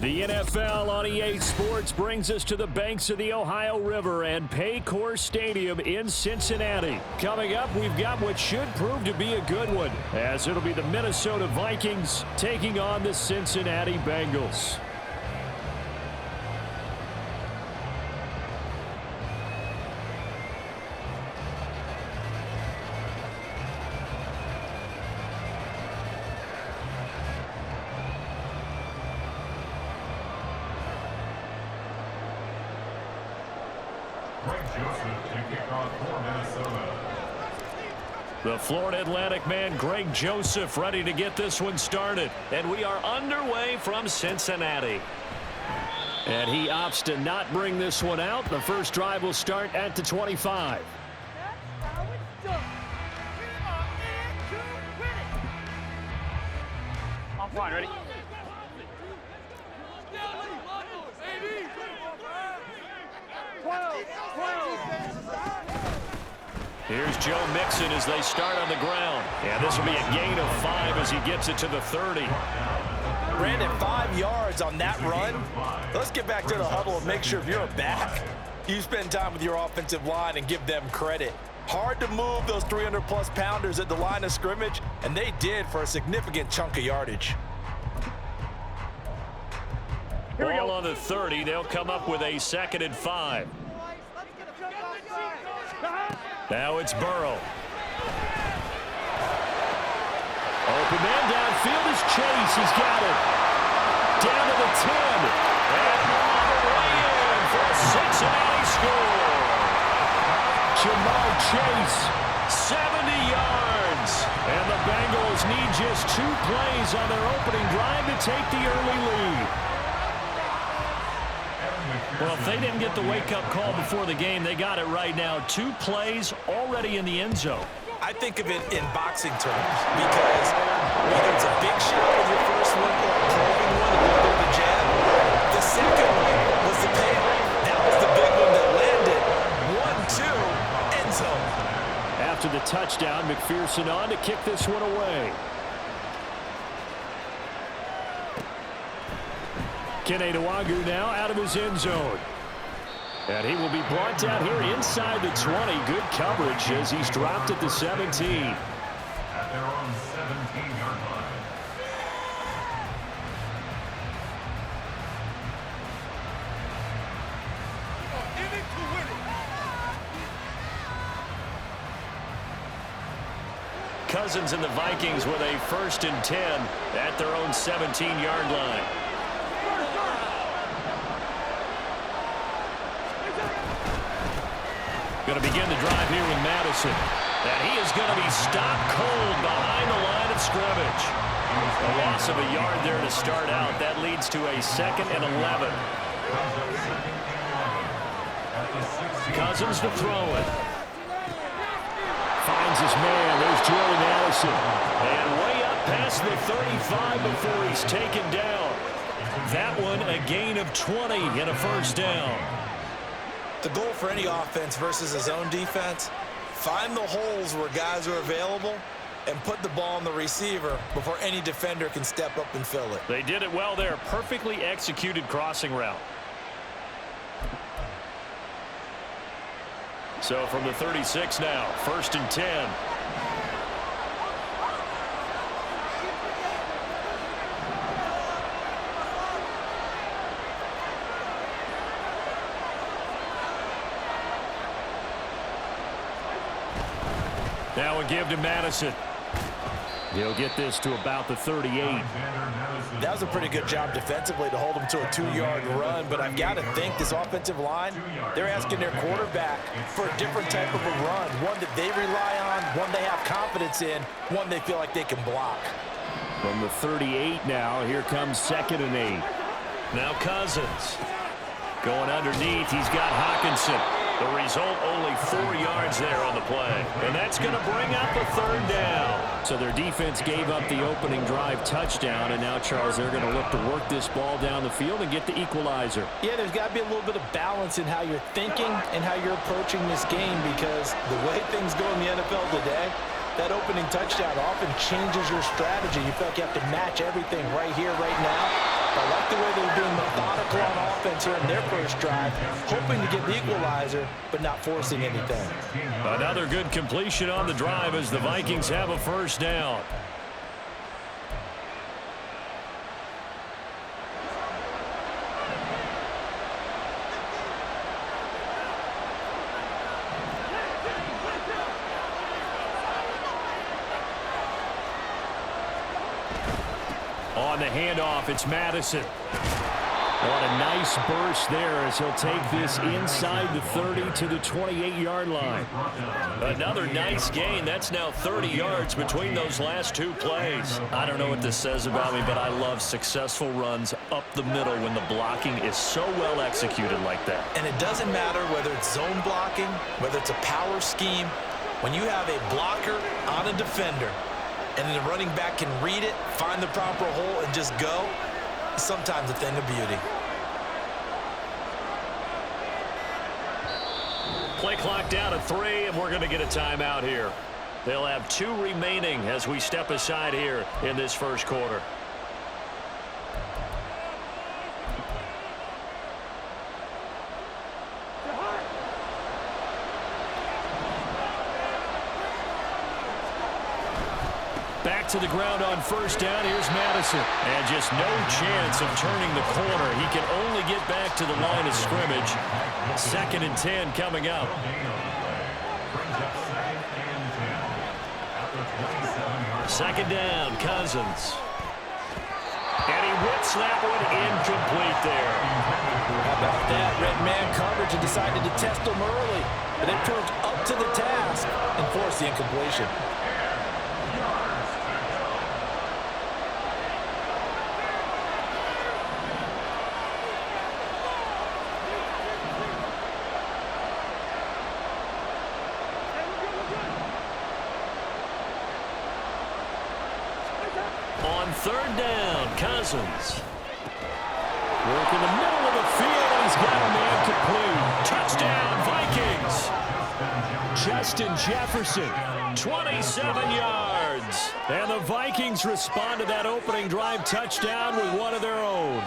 The NFL on EA Sports brings us to the banks of the Ohio River and Paycor Stadium in Cincinnati. Coming up, we've got what should prove to be a good one, as it'll be the Minnesota Vikings taking on the Cincinnati Bengals. The Florida Atlantic man, Greg Joseph, ready to get this one started. And we are underway from Cincinnati. And he opts to not bring this one out. The first drive will start at the 25. I'm fine, ready? Here's Joe Mixon as they start on the ground. And this will be a gain of 5 as he gets it to the 30. Brandon, 5 yards on that run. Let's get back to the huddle and make sure if you're a back, you spend time with your offensive line and give them credit. Hard to move those 300-plus pounders at the line of scrimmage, and they did for a significant chunk of yardage. Ball on the 30. They'll come up with a 2nd and 5. Now it's Burrow. Open man downfield is Chase. He's got it. Down to the 10. And all the way in for a Cincinnati score. Jamal Chase, 70 yards. And the Bengals need just 2 plays on their opening drive to take the early lead. Well, if they didn't get the wake-up call before the game, they got it right now. 2 plays already in the end zone. I think of it in boxing terms because whether it's a big shot with your first one or a probing one with the jab, the second one was the payoff. That was the big one that landed. 1-2, end zone. After the touchdown, McPherson on to kick this one away. Kene Nwagu now out of his end zone. And he will be brought down here inside the 20. Good coverage as he's dropped at the 17. At their own 17-yard line. Cousins and the Vikings with a 1st and 10 at their own 17-yard line. Going to begin the drive here with Madison. And he is going to be stopped cold behind the line of scrimmage. A loss of a yard there to start out. That leads to a 2nd and 11. Cousins to throw it. Finds his man. There's Jordan Addison. And way up past the 35 before he's taken down. That one a gain of 20 and a 1st down. The goal for any offense versus his own defense, find the holes where guys are available and put the ball on the receiver before any defender can step up and fill it. They did it well there. Perfectly executed crossing route. So from the 36 now, 1st and 10. Now a give to Madison. He'll get this to about the 38. That was a pretty good job defensively to hold him to a 2-yard run, but I've got to think this offensive line, they're asking their quarterback for a different type of a run, one that they rely on, one they have confidence in, one they feel like they can block. From the 38 now, here comes 2nd and 8. Now Cousins. Going underneath, he's got Hawkinson. The result, only 4 yards there on the play. And that's going to bring up a 3rd down. So their defense gave up the opening drive touchdown, and now, Charles, they're going to look to work this ball down the field and get the equalizer. Yeah, there's got to be a little bit of balance in how you're thinking and how you're approaching this game, because the way things go in the NFL today, that opening touchdown often changes your strategy. You feel like you have to match everything right here, right now. I like the way they're being methodical on offense here in their first drive, hoping to get the equalizer, but not forcing anything. Another good completion on the drive as the Vikings have a first down. On the handoff, it's Madison. What a nice burst there as he'll take this inside the 30 to the 28-yard line. Another nice gain. That's now 30 yards between those last two plays. I don't know what this says about me, but I love successful runs up the middle when the blocking is so well executed like that. And it doesn't matter whether it's zone blocking, whether it's a power scheme. When you have a blocker on a defender, and the running back can read it, find the proper hole, and just go, sometimes a thing of beauty. Play clock down to 3, and we're going to get a timeout here. They'll have 2 remaining as we step aside here in this first quarter. Back to the ground on first down. Here's Madison. And just no chance of turning the corner. He can only get back to the line of scrimmage. 2nd and 10 coming up. Second down, Cousins. And he whips that one incomplete there. How about that? Red man coverage and decided to test him early. But they proved up to the task and forced the incompletion. On third down, Cousins. Work in the middle of the field, and he's got a man complete. Touchdown, Vikings. Justin Jefferson, 27 yards. And the Vikings respond to that opening drive touchdown with one of their own.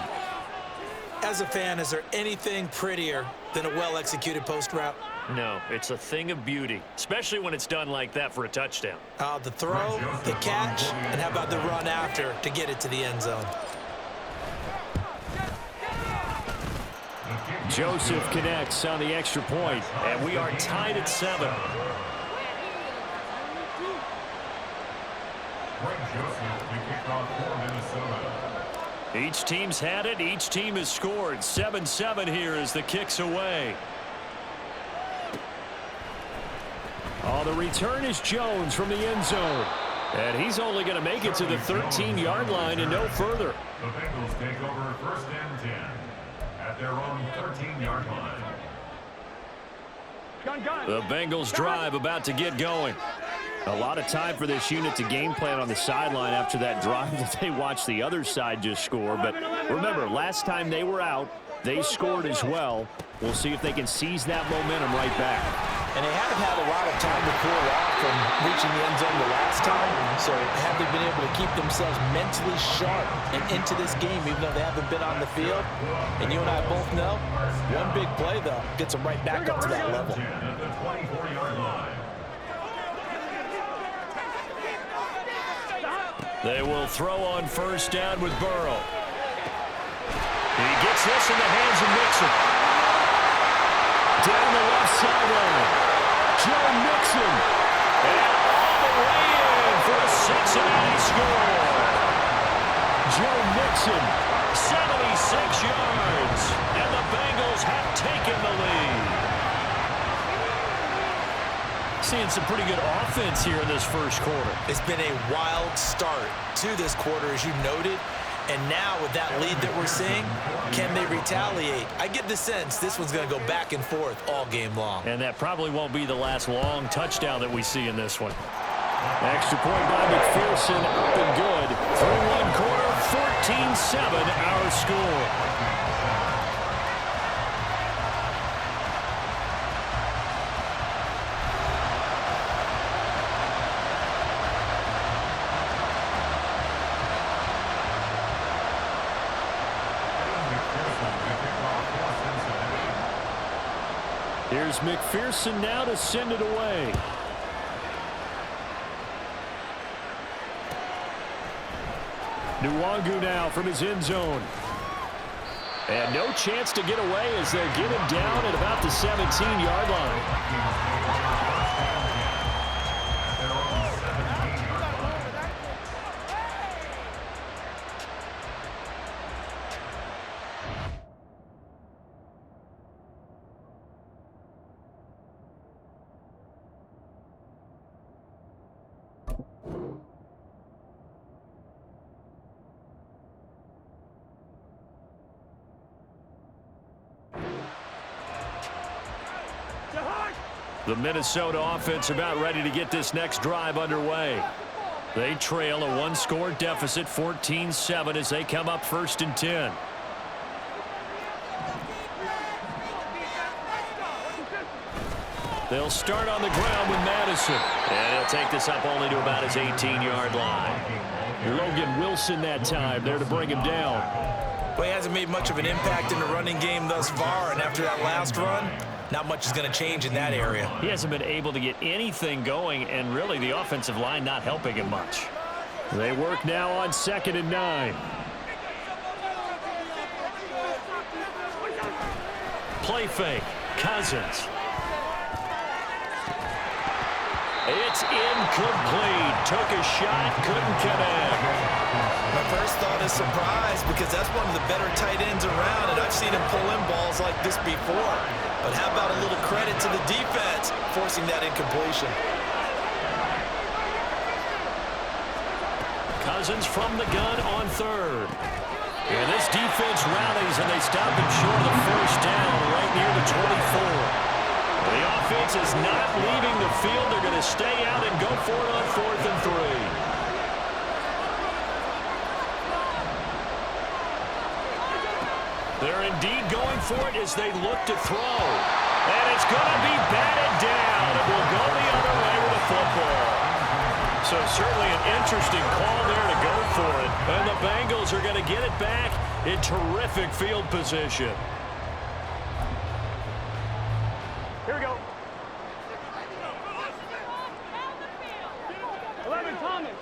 As a fan, is there anything prettier than a well-executed post route? No, it's a thing of beauty, especially when it's done like that for a touchdown. The throw, the catch, and how about the run after to get it to the end zone? Joseph connects on the extra point, and we are tied at 7. Each team's had it. Each team has scored. 7-7 here as the kick's away. Oh, the return is Jones from the end zone. And he's only going to make it to the 13-yard line and no further. The Bengals take over 1st and 10 at their own 13-yard line. The Bengals drive about to get going. A lot of time for this unit to game plan on the sideline after that drive that they watched the other side just score. But remember, last time they were out, they scored as well. We'll see if they can seize that momentum right back. And they haven't had a lot of time to cool off from reaching the end zone the last time. So have they been able to keep themselves mentally sharp and into this game even though they haven't been on the field? And you and I both know, one big play, though, gets them right back up to that level. They will throw on first down with Burrow. He gets this in the hands of Mixon. Down the left sideline. Joe Mixon. And all the way in for a Cincinnati score. Joe Mixon, 76 yards. And the Bengals have taken the lead. Seeing some pretty good offense here in this first quarter. It's been a wild start to this quarter, as you noted. And now with that lead that we're seeing, can they retaliate? I get the sense this one's going to go back and forth all game long. And that probably won't be the last long touchdown that we see in this one. Extra point by McPherson, up and good. Through one quarter, 14-7 our score. Here's McPherson now to send it away. Nwangu now from his end zone. And no chance to get away as they'll get him down at about the 17-yard line. The Minnesota offense about ready to get this next drive underway. They trail a one-score deficit, 14-7, as they come up 1st and 10. They'll start on the ground with Madison. And he'll take this up only to about his 18-yard line. Logan Wilson that time there to bring him down. Well, he hasn't made much of an impact in the running game thus far, and after that last run, not much is going to change in that area. He hasn't been able to get anything going, and really the offensive line not helping him much. They work now on 2nd and 9. Play fake. Cousins. It's incomplete. Took a shot, couldn't connect. My first thought is surprise, because that's one of the better tight ends around, and I've seen him pull in balls like this before. But how about a little credit to the defense forcing that incompletion? Cousins from the gun on 3rd. And this defense rallies, and they stop him short of the 1st down right near the 24. The offense is not leaving the field. They're going to stay out and go for it on 4th and 3. They're indeed going for it as they look to throw. And it's going to be batted down. It will go the other way with the football. So certainly an interesting call there to go for it. And the Bengals are going to get it back in terrific field position. Here we go. 11, Thomas.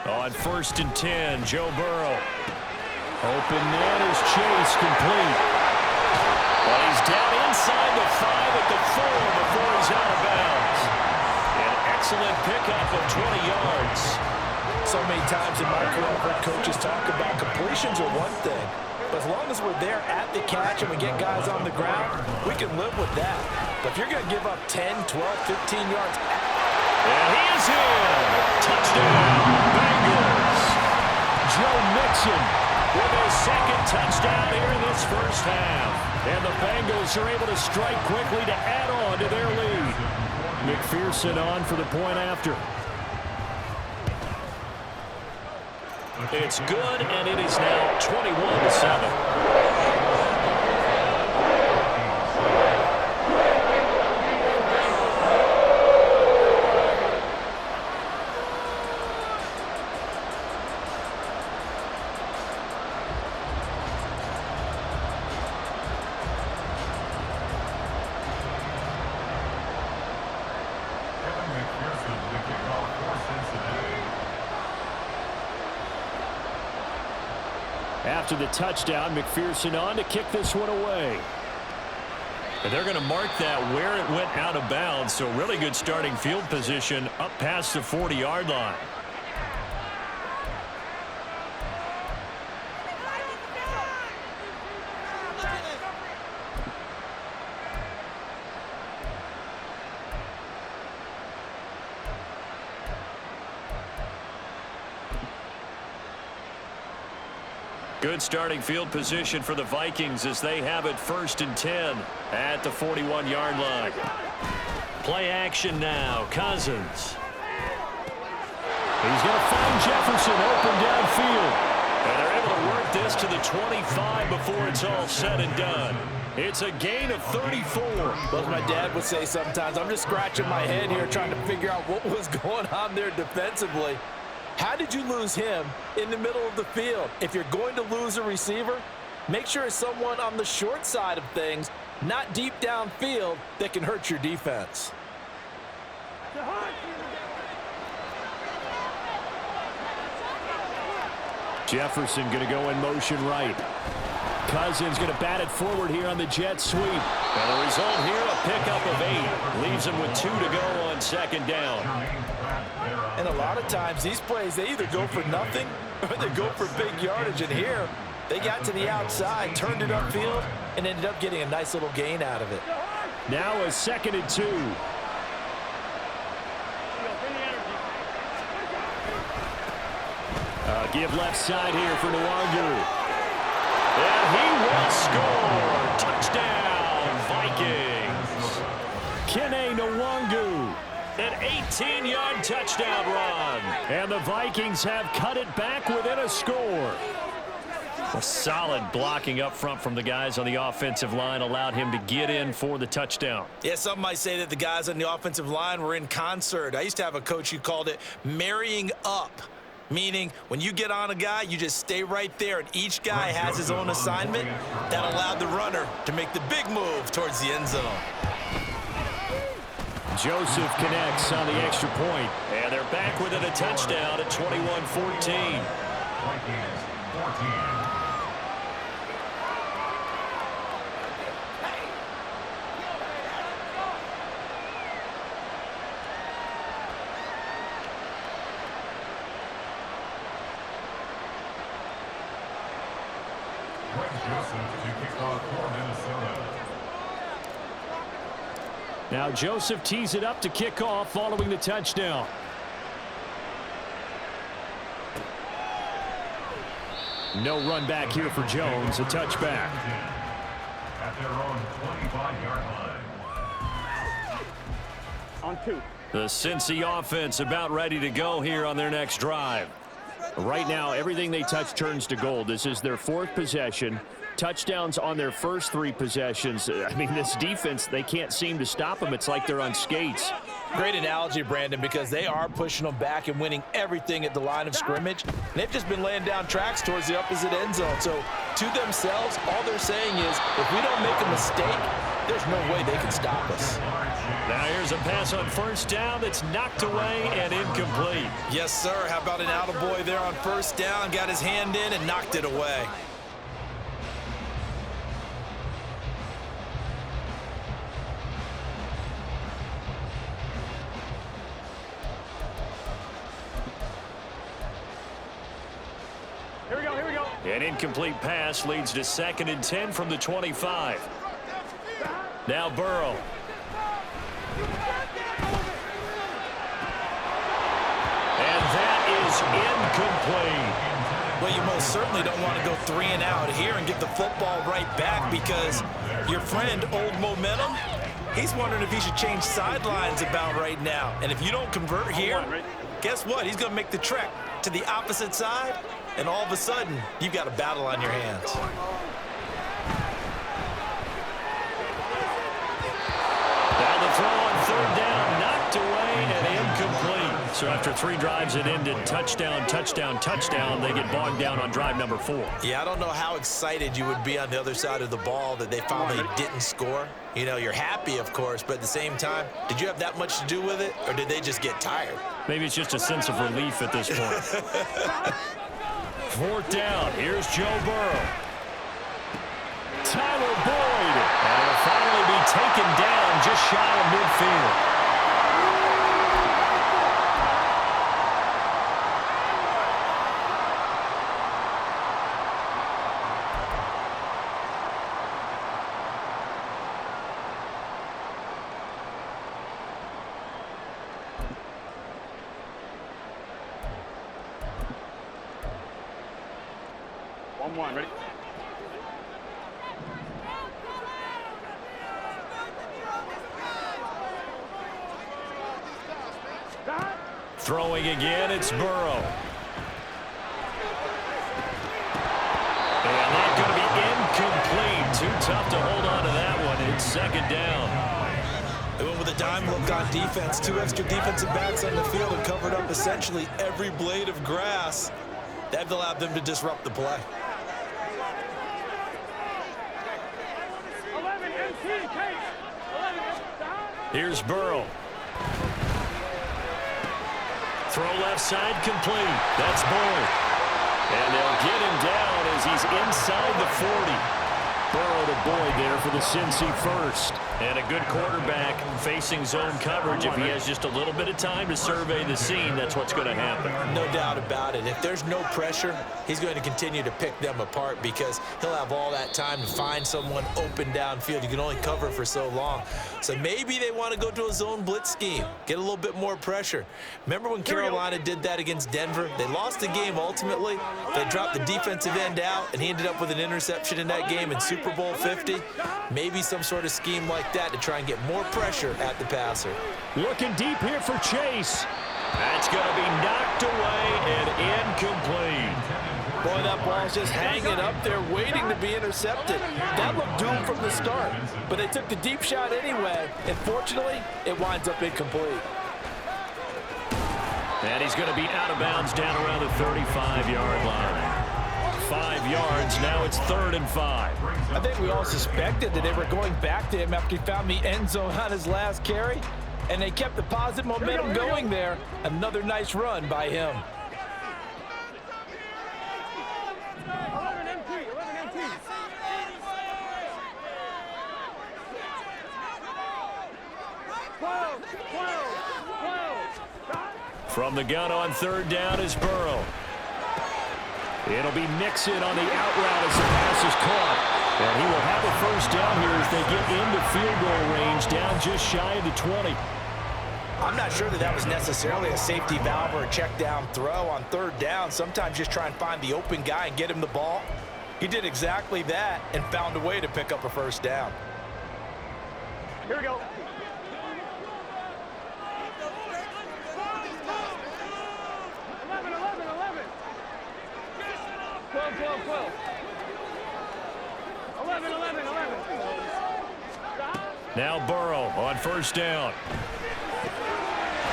On 1st and 10, Joe Burrow. Open man is Chase, complete. But he's down inside the 5 at the 4 before he's out of bounds. An excellent pickup of 20 yards. So many times in my career, I've heard coaches talk about completions are one thing. But as long as we're there at the catch and we get guys on the ground, we can live with that. But if you're going to give up 10, 12, 15 yards. And he is in. Touchdown, Bengals. Joe Mixon with his 2nd touchdown here in this 1st half. And the Bengals are able to strike quickly to add on to their lead. McPherson on for the point after. It's good, and it is now 21-7. After the touchdown, McPherson on to kick this one away. And they're going to mark that where it went out of bounds, so really good starting field position up past the 40-yard line. Good starting field position for the Vikings as they have it 1st and 10 at the 41-yard line. Play action now. Cousins. He's going to find Jefferson open downfield. And they're able to work this to the 25 before it's all said and done. It's a gain of 34. Well, as my dad would say sometimes, I'm just scratching my head here trying to figure out what was going on there defensively. How did you lose him in the middle of the field? If you're going to lose a receiver, Make sure it's someone on the short side of things, not deep downfield, that can hurt your defense. Jefferson going to go in motion right. Cousins going to bat it forward here on the jet sweep. And the result here, a pickup of 8. Leaves him with 2 to go on second down. And a lot of times these plays, they either go for nothing or they go for big yardage. And here, they got to the outside, turned it upfield, and ended up getting a nice little gain out of it. Now a 2nd and 2. Give left side here for Nwangu. And he will score. Touchdown, Vikings. Kene Nwangu. An 18-yard touchdown run. And the Vikings have cut it back within a score. A solid blocking up front from the guys on the offensive line allowed him to get in for the touchdown. Yeah, some might say that the guys on the offensive line were in concert. I used to have a coach who called it marrying up. Meaning, when you get on a guy, you just stay right there, and each guy has his own assignment. That allowed the runner to make the big move towards the end zone. Joseph connects on the extra point. And they're back within a touchdown at 21-14. Vikings 14. Now Joseph tees it up to kick off following the touchdown. No run back here for Jones, a touchback. At their own 25-yard line. On 2. The Cincy offense about ready to go here on their next drive. Right now, everything they touch turns to gold. This is their 4th possession. Touchdowns on their first 3 possessions. I mean, this defense, they can't seem to stop them. It's like they're on skates. Great analogy, Brandon, because they are pushing them back and winning everything at the line of scrimmage. And they've just been laying down tracks towards the opposite end zone. So, to themselves, all they're saying is, if we don't make a mistake, there's no way they can stop us. Now here's a pass on first down that's knocked away and incomplete. Yes, sir. How about an attaboy there on first down? Got his hand in and knocked it away. Here we go. An incomplete pass leads to 2nd and 10 from the 25. Now Burrow. And that is incomplete. Well, you most certainly don't want to go 3 and out here and get the football right back, because your friend, Old Momentum, he's wondering if he should change sidelines about right now. And if you don't convert here, guess what? He's going to make the trek to the opposite side, and all of a sudden, you've got a battle on your hands. Now the throw on 3rd down, knocked away and incomplete. So after 3 drives it ended touchdown, touchdown, touchdown. They get bogged down on drive number 4. Yeah, I don't know how excited you would be on the other side of the ball that they finally didn't score. You know, you're happy, of course, but at the same time, did you have that much to do with it, or did they just get tired? Maybe it's just a sense of relief at this point. 4th down. Here's Joe Burrow. Tyler Boyd. And he'll finally be taken down just shy of midfield. One, ready? Throwing again, it's Burrow. And that's going to be incomplete. Too tough to hold on to that one. It's 2nd down. They went with a dime look on defense. 2 extra defensive backs on the field and covered up essentially every blade of grass. That allowed them to disrupt the play. Here's Burrow. Throw left side complete. That's Boyd. And they'll get him down as he's inside the 40. Burrow to Boyd there for the Cincy first. And a good quarterback facing zone coverage. If he has just a little bit of time to survey the scene, that's what's going to happen. No doubt about it. If there's no pressure, he's going to continue to pick them apart because he'll have all that time to find someone open downfield. You can only cover for so long. So maybe they want to go to a zone blitz scheme, get a little bit more pressure. Remember when Carolina did that against Denver? They lost the game ultimately. They dropped the defensive end out, and he ended up with an interception in that game in Super Bowl 50. Maybe some sort of scheme like that to try and get more pressure at the passer. Looking deep here for Chase. That's going to be knocked away and incomplete. Boy, that ball's just hanging up there waiting to be intercepted. That looked doomed from the start, but they took the deep shot anyway, and fortunately, it winds up incomplete. And he's going to be out of bounds down around the 35-yard line. 5 yards, now it's 3rd and 5. I think we all suspected that they were going back to him after he found the end zone on his last carry, and they kept the positive momentum going there. Another nice run by him. 11 MT. From the gun on 3rd down is Burrow. It'll be Mixon on the out route as the pass is caught. And he will have a first down here as they get into field goal range, down just shy of the 20. I'm not sure that was necessarily a safety valve or a check down throw on 3rd down. Sometimes just try and find the open guy and get him the ball. He did exactly that and found a way to pick up a first down. Here we go. Now Burrow on 1st down.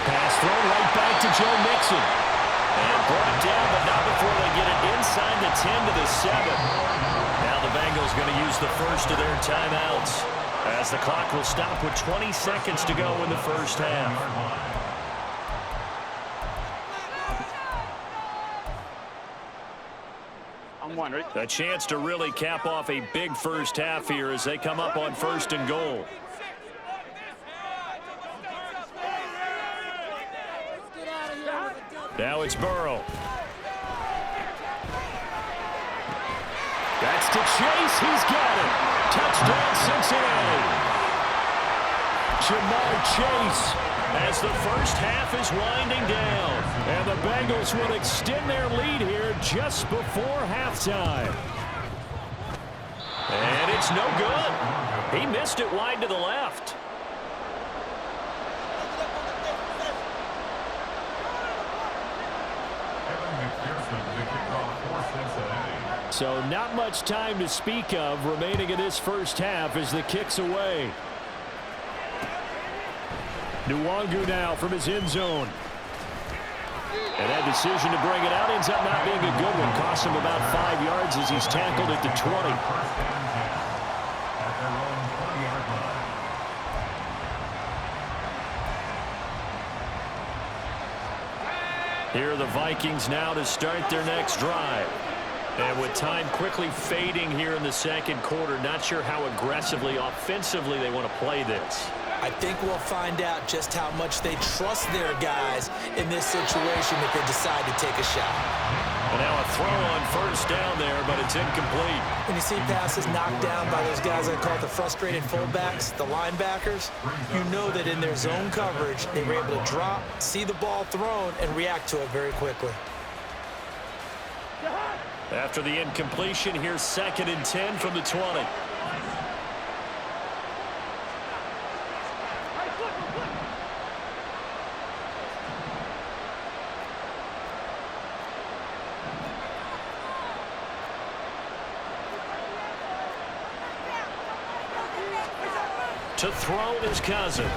Pass thrown right back to Joe Mixon. And brought down, but not before they get it inside the 10 to the 7. Now the Bengals going to use the first of their timeouts as the clock will stop with 20 seconds to go in the first half. A chance to really cap off a big first half here as they come up on 1st and goal. Now it's Burrow. That's to Chase. He's got it. Touchdown, Cincinnati. Jamar Chase as the first half is winding down. And the Bengals will extend their lead here just before halftime. And it's no good. He missed it wide to the left. So not much time to speak of remaining in this first half as the kick's away. Nwangu now from his end zone. And that decision to bring it out ends up not being a good one. Cost him about 5 yards as he's tackled at the 20. Here are the Vikings now to start their next drive. And with time quickly fading here in the 2nd quarter, not sure how aggressively, offensively they want to play this. I think we'll find out just how much they trust their guys in this situation if they decide to take a shot. And now a throw on 1st down there, but it's incomplete. When you see passes knocked down by those guys I call the frustrated fullbacks, the linebackers, you know that in their zone coverage, they were able to drop, see the ball thrown, and react to it very quickly. After the incompletion, here's 2nd and 10 from the 20. To throw is Cousins.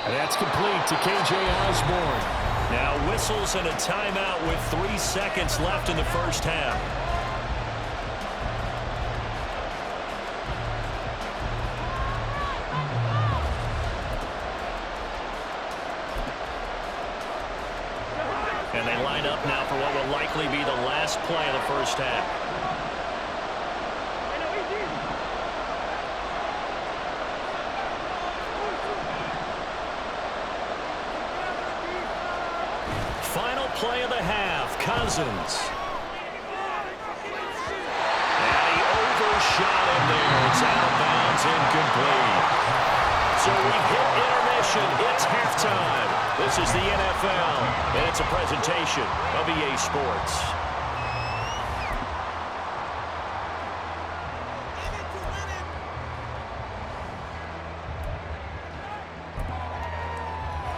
And that's complete to K.J. Osborne. Now whistles and a timeout with 3 seconds left in the first half. line up now for what will likely be the last play of the first half. Final play of the half, Cousins. And he overshot him there. It's out of bounds, incomplete. So we hit intermission. It's halftime. This is the NFL, and it's a presentation of EA Sports.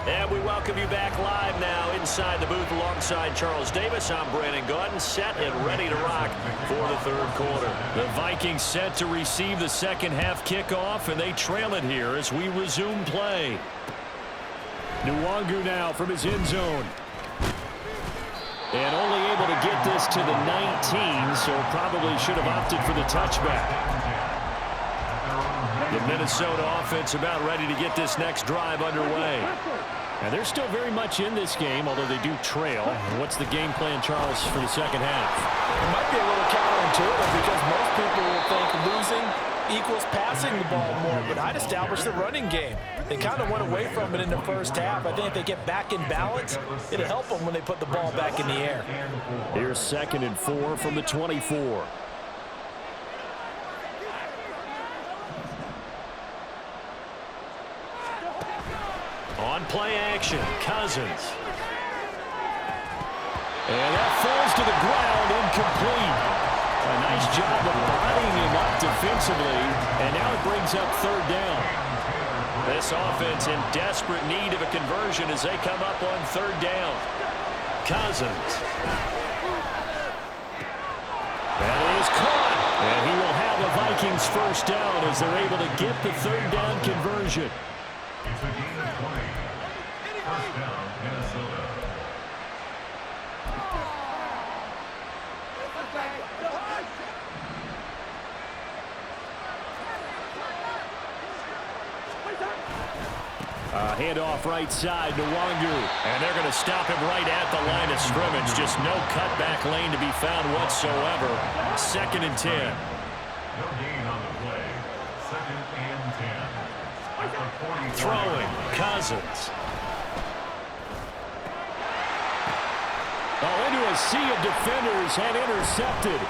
And we welcome you back live now inside the booth alongside Charles Davis. I'm Brandon Gaudin, set and ready to rock for the third quarter. The Vikings set to receive the second half kickoff, and they trail it here as we resume play. Nwangu now from his end zone. And only able to get this to the 19, so probably should have opted for the touchback. The Minnesota offense about ready to get this next drive underway. And they're still very much in this game, although they do trail. What's the game plan, Charles, for the second half? It might be a little counterintuitive because most people will think losing equals passing the ball more, but I'd establish the running game. They kind of went away from it in the first half. I think if they get back in balance, it'll help them when they put the ball back in the air. Here's 2nd and 4 from the 24. On play action, Cousins. And that falls to the ground, incomplete. A nice job of bodying him up defensively, and now it brings up 3rd down. This offense in desperate need of a conversion as they come up on 3rd down. Cousins. That is caught, and he will have the Vikings 1st down as they're able to get the 3rd down conversion. It's a gain of 20. First down, Minnesota. Handoff right side to Nwangu. And they're going to stop him right at the line of scrimmage. Just no cutback lane to be found whatsoever. 2nd and 10. No gain on the play. 2nd and 10. Throwing, Cousins. Oh, into a sea of defenders and intercepted.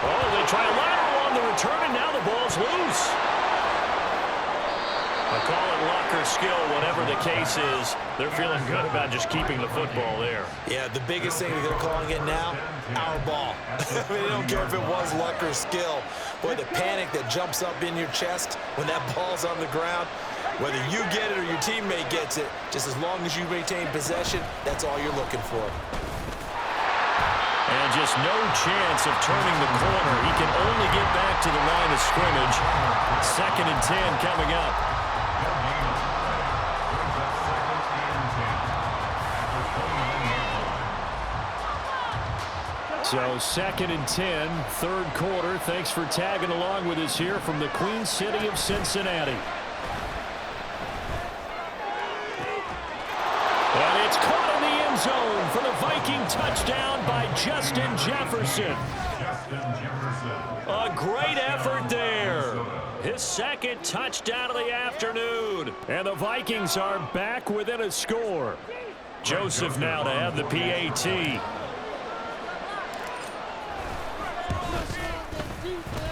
Oh, they try a lateral on the return, and now the ball's loose. I call it luck or skill, whatever the case is. They're feeling good about just keeping the football there. Yeah, the biggest thing that they're calling it now, our ball. I mean, they don't care if it was luck or skill. Boy, the panic that jumps up in your chest when that ball's on the ground, whether you get it or your teammate gets it, just as long as you maintain possession, that's all you're looking for. And just no chance of turning the corner. He can only get back to the line of scrimmage. 2nd and 10 coming up. So 2nd and 10, 3rd quarter. Thanks for tagging along with us here from the Queen City of Cincinnati. And it's caught in the end zone for the Viking touchdown by Justin Jefferson. A great effort there. His 2nd touchdown of the afternoon. And the Vikings are back within a score. Joseph now to have the PAT.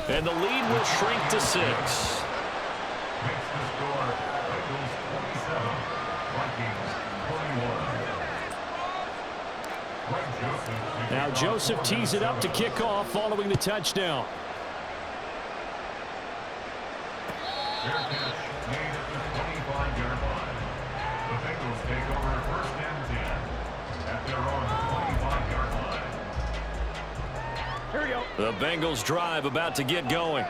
And the lead will shrink to 6. Makes the score, Bengals 27, Vikings 21. Now Joseph tees it up to kick off following the touchdown. Fair catch made at the 25-yard line. The Bengals take over 1st and 10 at their own 25-yard line. Here we go. The Bengals drive about to get going.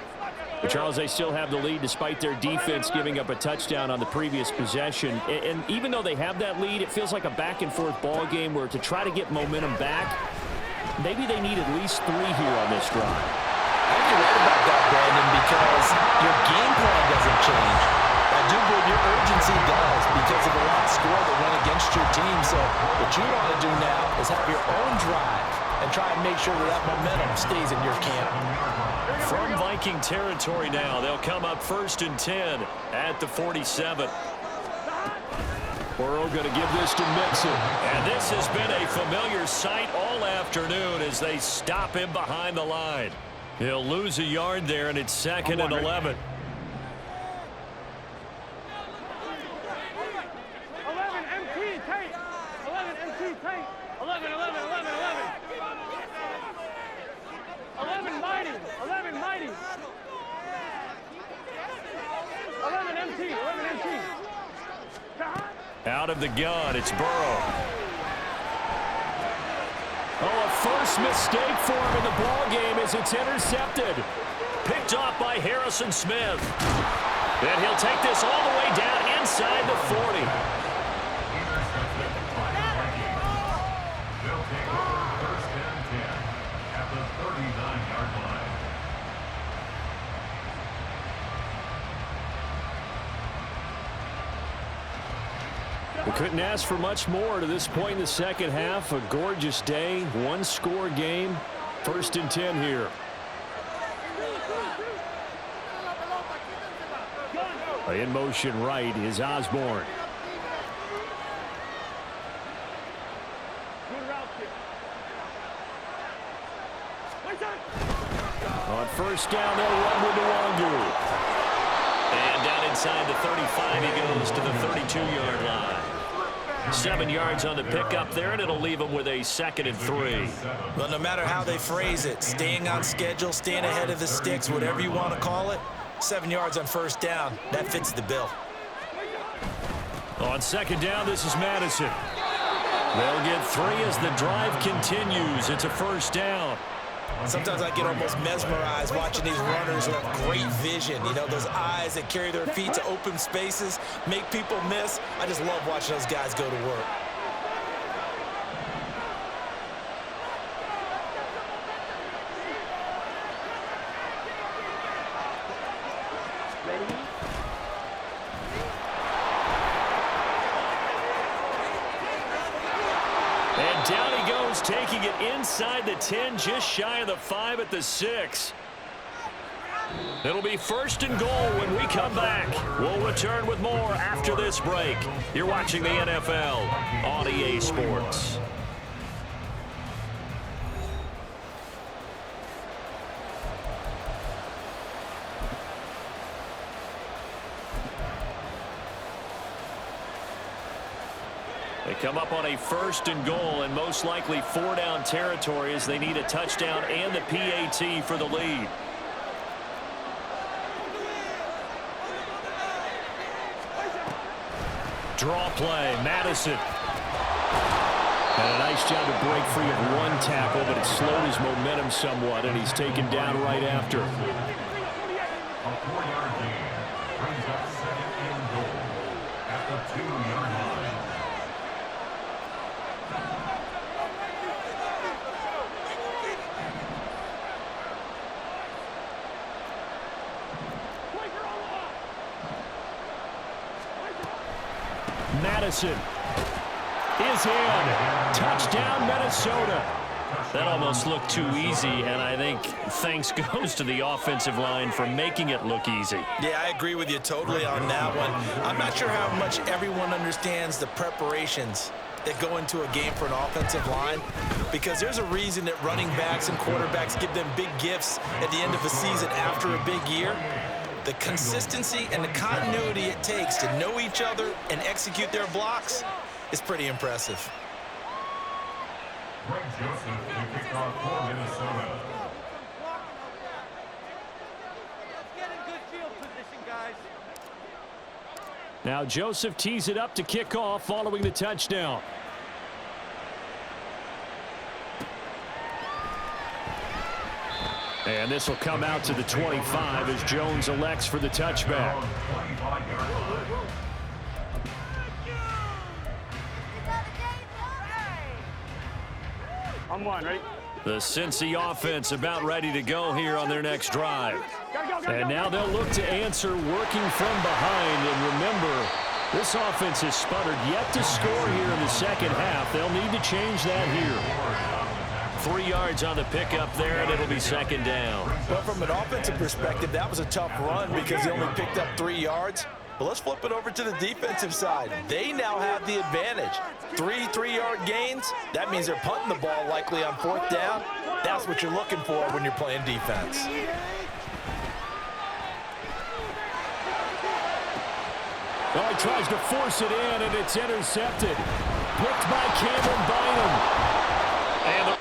But Charles, they still have the lead despite their defense giving up a touchdown on the previous possession. And even though they have that lead, it feels like a back-and-forth ball game where to try to get momentum back, maybe they need at least 3 here on this drive. I think you're right about that, Brandon, because your game plan doesn't change. I do believe your urgency does because of the last score that went against your team. So what you want to do now is have your own drive and try and make sure that momentum stays in your camp. From Viking territory now, they'll come up 1st and 10 at the 47. Burrow going to give this to Mixon. And this has been a familiar sight all afternoon as they stop him behind the line. He'll lose a yard there, and it's 2nd and 11. 11 MT tight. 11 MT tight. 11, 11, 11, 11. 11 mighty. 11 mighty. 11 MT. 11 MT. Out of the gun, it's Burrow. Oh, a first mistake for him in the ball game as it's intercepted. Picked off by Harrison Smith. And he'll take this all the way down inside the 40. They'll take over 1st and 10 at the 39-yard line. We couldn't ask for much more to this point in the second half. A gorgeous day, one-score game. 1st and 10 here. In motion right is Osborne. On 1st down, they'll run with Nwangu. And down inside the 35, he goes to the 32-yard line. 7 yards on the pickup there, and it'll leave him with a 2nd and 3. But no matter how they phrase it, staying on schedule, staying ahead of the sticks, whatever you want to call it, 7 yards on 1st down, that fits the bill. On 2nd down, this is Madison. They'll get 3 as the drive continues. It's a 1st down. Sometimes I get almost mesmerized watching these runners who have great vision. You know, those eyes that carry their feet to open spaces, make people miss. I just love watching those guys go to work. And down he goes, taking it inside the 10, just shy of the 5 at the 6. It'll be 1st and goal when we come back. We'll return with more after this break. You're watching the NFL on EA Sports. They come up on a 1st and goal and most likely 4-down territory as they need a touchdown and the PAT for the lead. Draw play, Madison. And a nice job to break free of one tackle, but it slowed his momentum somewhat, and he's taken down right after. A 4-yard gain brings up 2nd and goal at the 2-yard line. Madison is in. Touchdown, Minnesota. That almost looked too easy, and I think thanks goes to the offensive line for making it look easy. Yeah, I agree with you totally on that one. I'm not sure how much everyone understands the preparations that go into a game for an offensive line, because there's a reason that running backs and quarterbacks give them big gifts at the end of a season after a big year. The consistency and the continuity it takes to know each other and execute their blocks is pretty impressive. Greg Joseph to kick off for Minnesota. Let's get in good field position, guys. Now Joseph tees it up to kick off following the touchdown. And this will come out to the 25 as Jones elects for the touchback. I'm one, right? The Cincy offense about ready to go here on their next drive. And now they'll look to answer working from behind. And remember, this offense has sputtered yet to score here in the second half. They'll need to change that here. 3 yards on the pickup there, and it'll be second down. Well, from an offensive perspective, that was a tough run because he only picked up 3 yards. But let's flip it over to the defensive side. They now have the advantage. 3 3-yard gains, that means they're punting the ball likely on 4th down. That's what you're looking for when you're playing defense. Oh, he tries to force it in, and it's intercepted. Picked by Cameron Bynum. And the